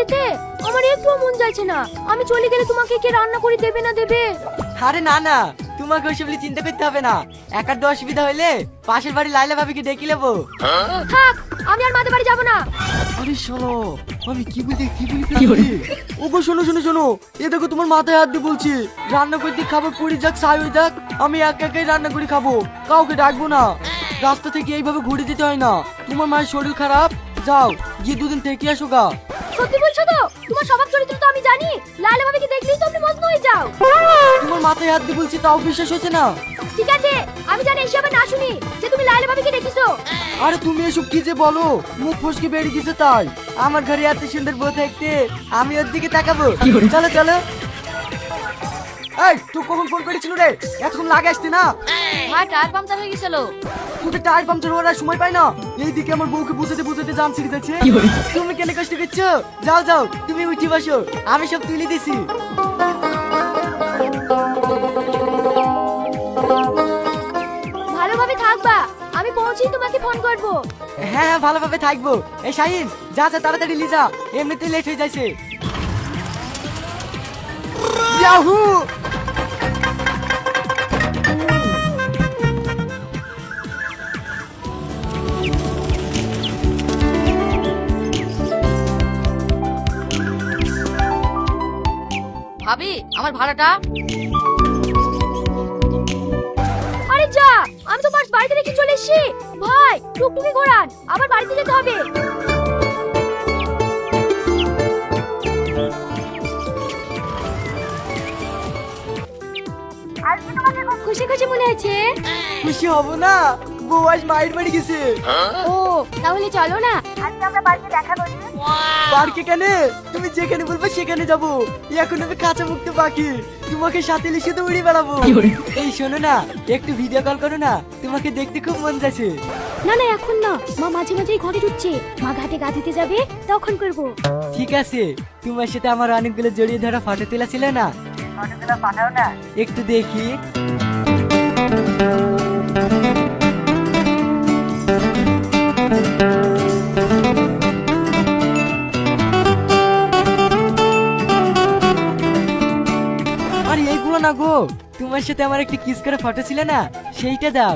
খেতে আমার একটুও মন চাইছে না। আমি চলে গেলে তোমাকে কে রান্না করে দেবে না দেবে? আরে না না, তোমাকে ওইসব নিয়ে চিন্তা করতে হবে না। একার তো অসুবিধা হলে পাশের বাড়ি লাইলা ভাবিকে ডেকে নেবো। থাক, আমি আর মাদের বাড়ি যাবো না। আরে শোনো, আমি কি বলি ওগো শোনো শোনো শোনো, এ দেখো তোমার মাথায় হাত দিয়ে বলছি, রান্না করতে খাবার পড়ে যাক ছাই হয়ে যাক, আমি একা একাই রান্না করে খাবো, কাউকে ডাকবো না। রাস্তা থেকে এইভাবে ঘুরে যেতে হয় না। তোমার মায়ের শরীর খারাপ, যাও গিয়ে দুদিন থেকে আসো গা। সত্যি বলছো তো? তোমার স্বভাব চরিত্র তো আমি জানি। লাইলা ভাবিকে দেখলেই তো তুমি মগ্ন হয়ে যাও। তোমার মাথায় হাত দিয়ে বলছি, তাও বিশ্বাস হচ্ছে না? ঠিক আছে, আমি জানি এসবে না শুনি যে তুমি লাইলা ভাবিকে দেখেছো। আরে তুমি এসব কি যে বলো, মুখ ফসকে বেরিয়ে গেছে তাই। আমার ঘরে এত সুন্দর বউ থাকতে আমি ওর দিকে তাকাবো? চলো চলো। এই তুই কখন ফোন করেছিল রে? এতক্ষণ লাগে আসতে না? ভাই টায়ার পাংচার হয়ে গেছিল। তুই টায়ার পাংচার হওয়ার আর সময় পাই না। এইদিকে আমার বউকে বুঝাতে বুঝাতে জাম ছিঁড়ে যাচ্ছে। তুমি কেন কষ্ট করছো? যাও যাও, তুমি উঠি বসো, আমি সব তুলে দিছি। ভালোভাবে থাকবা, আমি পৌঁছেই তোমাকে ফোন করব। হ্যাঁ হ্যাঁ, ভালোভাবে থাকবো। এই শাহিন, যা যা তাড়াতাড়ি লিজা, এমনিতেই লেট হয়ে যাচ্ছে। ইয়াহু! ভাবি, আমার ভাড়াটা। আরে যা, আমি তো পাশ বাড়িতে রেখে চলে এসেছি। ভাই টুকটুকি ঘোরান, আবার বাড়িতে যেতে হবে। আজকে তোমাকে খুব খুশি খুশি মনে হচ্ছে। খুশি হব না? বউ আজ মায়ের বাড়ি গেছে। ও তাহলে চলো না, আজকে আমরা বাড়িতে দেখা করি। পার্কে কেন? তুমি যেখানে বলবে সেখানে যাবো। এখন আমি কাঁচা মুক্ত বাকি, তোমাকে সাথে লিখে তো উড়ে বেড়াবো। এই শোনো না, একটু ভিডিও কল করো না, তোমাকে দেখতে খুব মন যাচ্ছে। না না এখন না, মা মাঝে মাঝেই ঘরে ঢুকছে। মা ঘাটে গা দিতে যাবে, তখন করব। ঠিক আছে, তোমার সাথে আমার অনেকগুলো জড়িয়ে ধরা ফটো তোলা ছিল না, ফটোগুলো পাঠাও না, একটু দেখি। আরে এইগুলো না গো, তোমার সাথে আমার একটা কিস করা ফটো ছিল না, সেইটা দাও।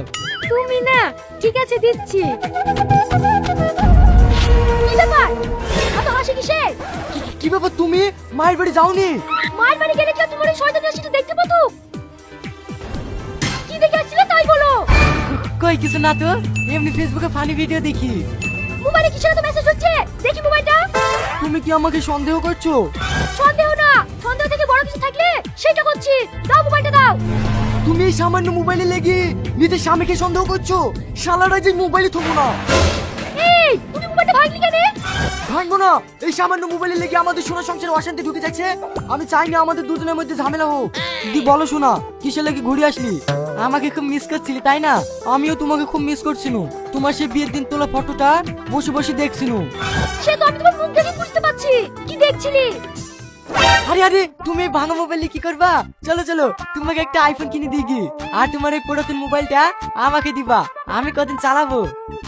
তুমি না, ঠিক আছে দিচ্ছি। কি ব্যাপার, এত হাসি কিসের? কি ব্যাপার, তুমি মায়ের বাড়ি যাওনি? মায়ের বাড়ি গেলে কি তোমার এই শয়তানি হাসিটা দেখতে পাবো? কি দেখে আসছিলে তাই বলো। কই কিছু না তো, এমনি ফেসবুকে ফানি ভিডিও দেখি। মোবাইলে কিসের তো মেসেজ হচ্ছে, দেখি মোবাইলটা। তুমি কি আমাকে সন্দেহ করছো? সন্দেহ না, সন্দেহ থেকে বড় কিছু থাকলে সেটা করছি। দাও মোবাইলটা দাও। তুমি এই সামান্য মোবাইলে লেগে নিজের স্বামীকে সন্দেহ করছো? শালারা যে মোবাইলে থবো না। এই তুমি মোবাইলটা ভাঙলি কেন? ভাঙবো না, এই সামান্য মোবাইলে লেগে আমাদের সোনা সংসারে অশান্তি ঢুকে যাচ্ছে। আমি চাই না আমাদের দুজনের মধ্যে ঝামেলা হোক। দি বলো শোনা, কিসে লেগে ঘুরে আসলি? আমাকে খুব মিস করছিলি তাই না? আমিও তোমাকে খুব মিস করছিল। তোমার সেই বিয়ের দিন তোলা ফটোটা বসে বসে দেখছিল। সে তো আমি তোমার মুখ দেখে বুঝতে পারছি কি দেখছিলি। আরে আরে, তুমি এই ভাঙা মোবাইলে কি করবা? চলো চলো, তোমাকে একটা আইফোন কিনে দিই, আর তোমার এই পুরাতন মোবাইলটা আমাকে দিবা, আমি কদিন চালাবো।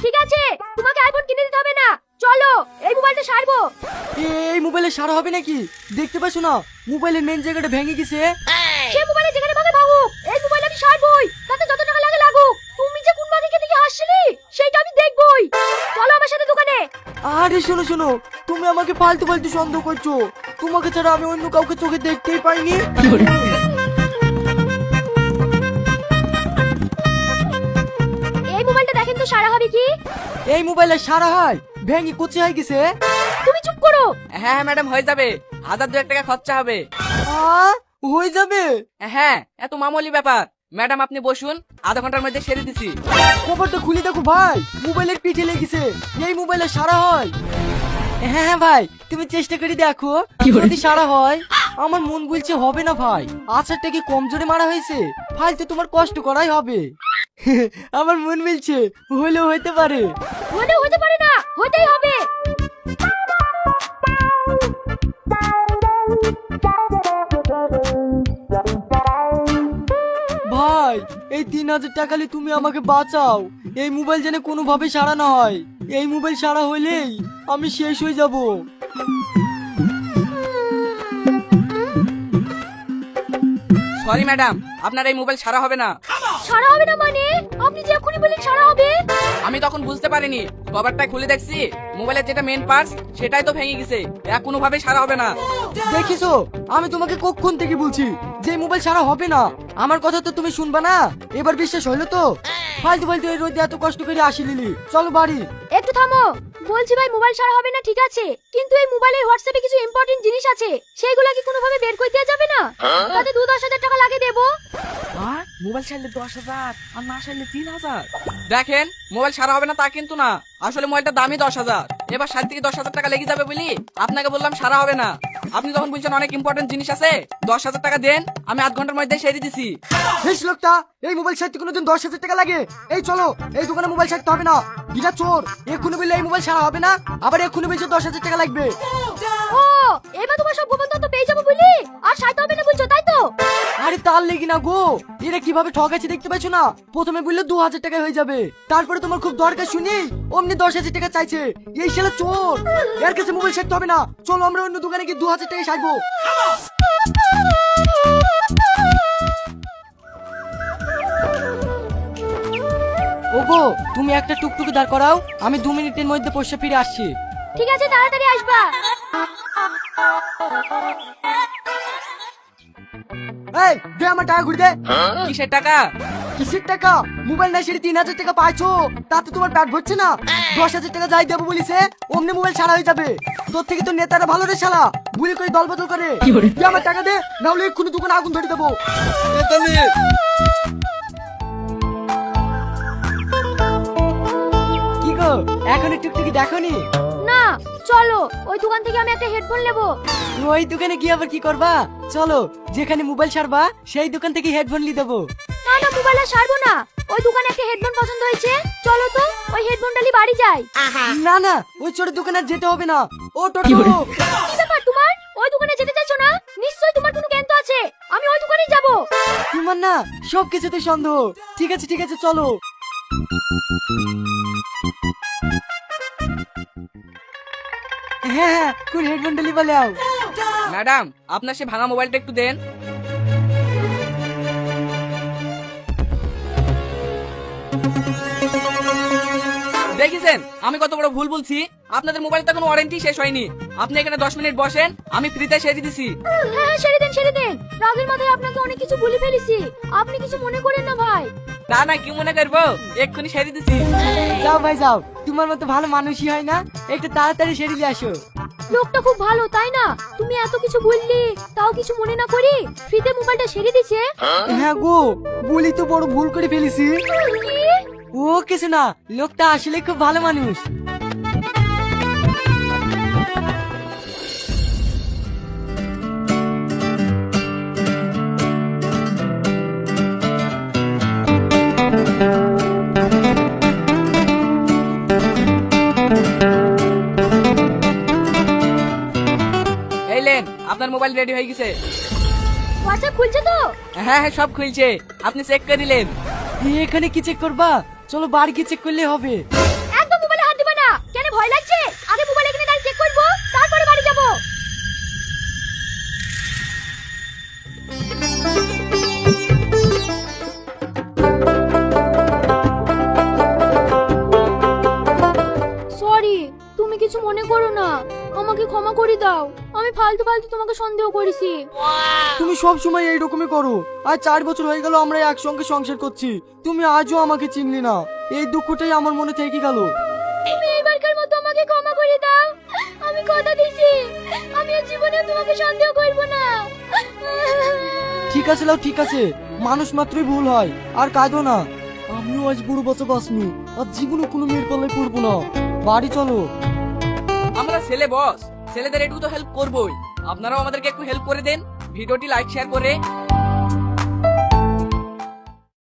ঠিক আছে, তোমাকে আইফোন কিনে দিতে হবে না, চলো এই মোবাইলটা সারবো। এই মোবাইলে সারা হবে নাকি? দেখতে পাচ্ছ না মোবাইলের মেন জায়গাটা ভেঙে গেছে। সে মোবাইলে যেখানে ভাগে ভাগুক, এই মোবাইল আমি সারবই, তাতে যত টাকা লাগে লাগুক। তুমি যে কোন দিকে দিকে হাসছিলি সেটা আমি দেখবই। চলো আমার সাথে দোকানে। আরে শোনো শোনো, তুমি আমাকে ফালতু ফালতু সন্দেহ করছো। তোমাকে ছাড়া আমি অন্য কাউকে চোখে দেখতেই পাইনি। এই মোবাইলটা দেখেন তো সারা হবে কি? এই মোবাইলে সারা হয় ভেঙে কুচি হয়ে গেছে। তুমি চুপ করো। হ্যাঁ ম্যাডাম, হয়ে যাবে, 1000-2000 টাকা খরচা হবে। হয়ে যাবে? হ্যাঁ, এত মামুলি ব্যাপার। ম্যাডাম আপনি বসুন, আধা ঘন্টার মধ্যে সেরে দিছি। খবরটা খুলে দেখো ভাই, মোবাইলের পিঠে লেগেছে। এই মোবাইলে সারা হয়। হ্যাঁ হ্যাঁ ভাই, তুমি চেষ্টা করে দেখো, যদি সারা হয়। আমার মন বলছে হবে না ভাই, আচারটা কি কমজোরে মারা হয়েছে? ফালতু তোমার কষ্ট করাই হবে। আমার মন বলছে হলেও হইতে পারে। হলেও হতে পারে না, হতেই হবে। ভাই এই 3000 টাকা নিয়ে তুমি আমাকে বাঁচাও। এই মোবাইল যেন কোনোভাবে সারা না হয়। এই মোবাইল সারা হইলেই আমি শেষ হয়ে যাব। সরি ম্যাডাম, আপনার এই মোবাইল সারা হবে না। সারা হবে না মানে? আপনি যে এখনই বললেন সারা হবে। আমি তখন বুঝতে পারিনি, কভারটা খুলে দেখছি মোবাইলের যেটা মেন পার্টস সেটাই তো ভেঙে গেছে, কোনোভাবে সারা হবে না। দেখিছো, আমি তোমাকে কখন থেকে বলছি যে এই মোবাইল সারা হবে না। আমার কথা তো তুমি শুনবা না। এবার বিশ্বাস হইলো তো? ফালতু ফালতু এই রোদে এত কষ্ট করে আসি লিলি, চলো বাড়ি। একটু থামো। বলছি ভাই মোবাইল সারা হবে না ঠিক আছে, কিন্তু এই মোবাইলের হোয়াটসঅ্যাপে কিছু ইম্পর্টেন্ট জিনিস আছে, সেইগুলো কি কোনোভাবে বের করে দেওয়া যাবে না? তাতে 2-10 হাজার টাকা লাগে দেবো। আর মোবাইল চাইলে 10,000 আর না চাইলে 3,000। দেখেন, মোবাইল সারা হবে না তা কিন্তু না, আসলে মোবাইলটার দামই 10,000। এবার 7 থেকে 10,000 টাকা লেগে যাবে বলি আপনাকে বললাম সারা হবে না। আপনি তখন বলছেন অনেক ইম্পর্টেন্ট জিনিস আছে, 10,000 টাকা দেন, আমি আধ ঘন্টার মধ্যে সেরে দিছি। বেশ লোকটা, এই মোবাইল সারতে কোনোদিন 10,000 টাকা লাগে? এই চলো, এই দোকানে মোবাইল সারতে হবে না। গিরা চোর, এক্ষুনি বললে এই মোবাইল সারা হবে না, আবার এক্ষুনি বলছে 10,000 টাকা লাগবে। ও, এবার তোমার সব গোপন তথ্য পেয়ে যাবো বলি আর সাইতে হবে না বলছো, তাই তো? আরে তার লেগে না গো, এরা কিভাবে ঠকাচ্ছে দেখতে পাচ্ছ না? প্রথমে বললে 2,000 টাকা হয়ে যাবে, তারপরে তোমার খুব দরকার শুনি অমনি 10,000 টাকা চাইছে। এই শালা চোর, এর কাছে মোবাইল সারতে হবে না। চলো আমরা অন্য দোকানে গিয়ে 2,000 টাকা সারবো। ওগো, তুমি একটা টুকটুকি দাঁড় করাও, আমি 2 মিনিটের মধ্যে পয়সা ফিরে আসছি। ঠিক আছে, তাড়াতাড়ি আসবা। এই দে আমার টাকা ঘুরে দে। কিসের টাকা? কিসের টাকা? মোবাইল নাই সেটা 3,000 টাকা পাইছো, তাতে তোমার পেট ভরছে না? 10,000 টাকা যাই দেবো বলিছে, অমনি মোবাইল ছাড়া হয়ে যাবে। তোর থেকে তো নেতারা ভালো রে শালা, বুলি করে দল বদল করে। দে আমার টাকা দে, না হলে এক্ষুনি দোকানে আগুন ধরে দেবো। কি গো, এখনো টুকটুকি দেখোনি? না, চলো ওই দোকান থেকে আমি একটা হেডফোন নেবো। ওই দোকানে গিয়ে আবার কি করবা? চলো, যেখানে মোবাইল ছাড়বা সেই দোকান থেকে হেডফোন নিয়ে দেবো। না না, মোবাইল আর সারবো না। ওই দোকানে একটা হেডফোন পছন্দ হয়েছে, চলো তো ওই হেডফোনটা নিয়ে বাড়ি যাই। না না, ওই চোরের দোকানে আর যেতে হবে না। ও টোটো, কি ব্যাপার তোমার? ওই দোকানে যেতে চাইছো না? নিশ্চয়ই তোমার কোনো জ্ঞান তো আছে, আমি ওই দোকানেই যাবো। তোমার না সব কিছুতে সন্দেহ। ঠিক আছে ঠিক আছে, চলো। হ্যাঁ হ্যাঁ, কোন হেডফোনটা নিবা লাও? ম্যাডাম, আপনার সে ভাঙা মোবাইলটা একটু দেন। দেখেছেন আমি কত বড় ভুল বলছি? আপনাদের মোবাইলটা কোনো ওয়ারেন্টি শেষ হয়নি। আপনি এখানে 10 মিনিট বসেন, আমি ফ্রিতে সেরে দিছি। হ্যাঁ হ্যাঁ, সেরে দেন সেরে দেন। রাগের মাথায় আপনাকে অনেক কিছু বলে ফেলেছি, আপনি কিছু মনে করেন না ভাই। তা না কি মনে করবো, এক্ষুনি সেরে দিছি। যাও ভাই যাও, তোমার মতো ভালো মানুষই হয় না, একটু তাড়াতাড়ি সেরে দিয়ে আসো। লোকটা খুব ভালো তাই না? তুমি এত কিছু বললি তাও কিছু মনে না করি ফ্রিতে মোবাইলটা সেরে দিছে। হ্যাঁ গো, বলি তো বড় ভুল করে ফেলেছি। কি? ও কিছু না, লোকটা আসলে খুব ভালো মানুষ। এই লেন, আপনার মোবাইল রেডি হয়ে গেছে। হোয়াটসঅ্যাপ খুলছে তো? হ্যাঁ হ্যাঁ, সব খুলছে, আপনি চেক করে নিলেন। এখানে কি চেক করবা? চলো বাড়ি গিয়ে চেক করলে হবে। একদম মোবাইলে হাত দিবে না। কেন ভয় লাগছে? আগে মোবাইল এখানে দাঁড়িয়ে চেক করবো, তারপরে বাড়ি যাবো। সরি, তুমি কিছু মনে করো না, আমাকে ক্ষমা করে দাও। আমি ফালতু ফালতু তোমাকে সন্দেহ করেছি। তুমি সব সময় এইরকমই করো। আর 4 বছর হয়ে গেল আমরা একসঙ্গে সংসার করছি, তুমি আজও আমাকে চিনলি না। এই দুঃখটাই আমার মনে থেকে গেল। তুমি এইবারকার মতো আমাকে ক্ষমা করে দাও। আমি কথা দিছি, আমি আর জীবনে তোমাকে সন্দেহ করব না। ঠিক আছে লাও, ঠিক আছে, মানুষ মাত্রই ভুল হয়, আর কাঁদো না। আমিও আজ বুড়ো বছর বাঁচনি, আর জীবনে কোনো মেয়ের পাল্লায় পড়বো না। বাড়ি চলো। আমরা ছেলে বস, ছেলেদের একটু তো হেল্প করবোই, আপনারাও আমাদেরকে একটু হেল্প করে দেন। ভিডিওটি লাইক শেয়ার করে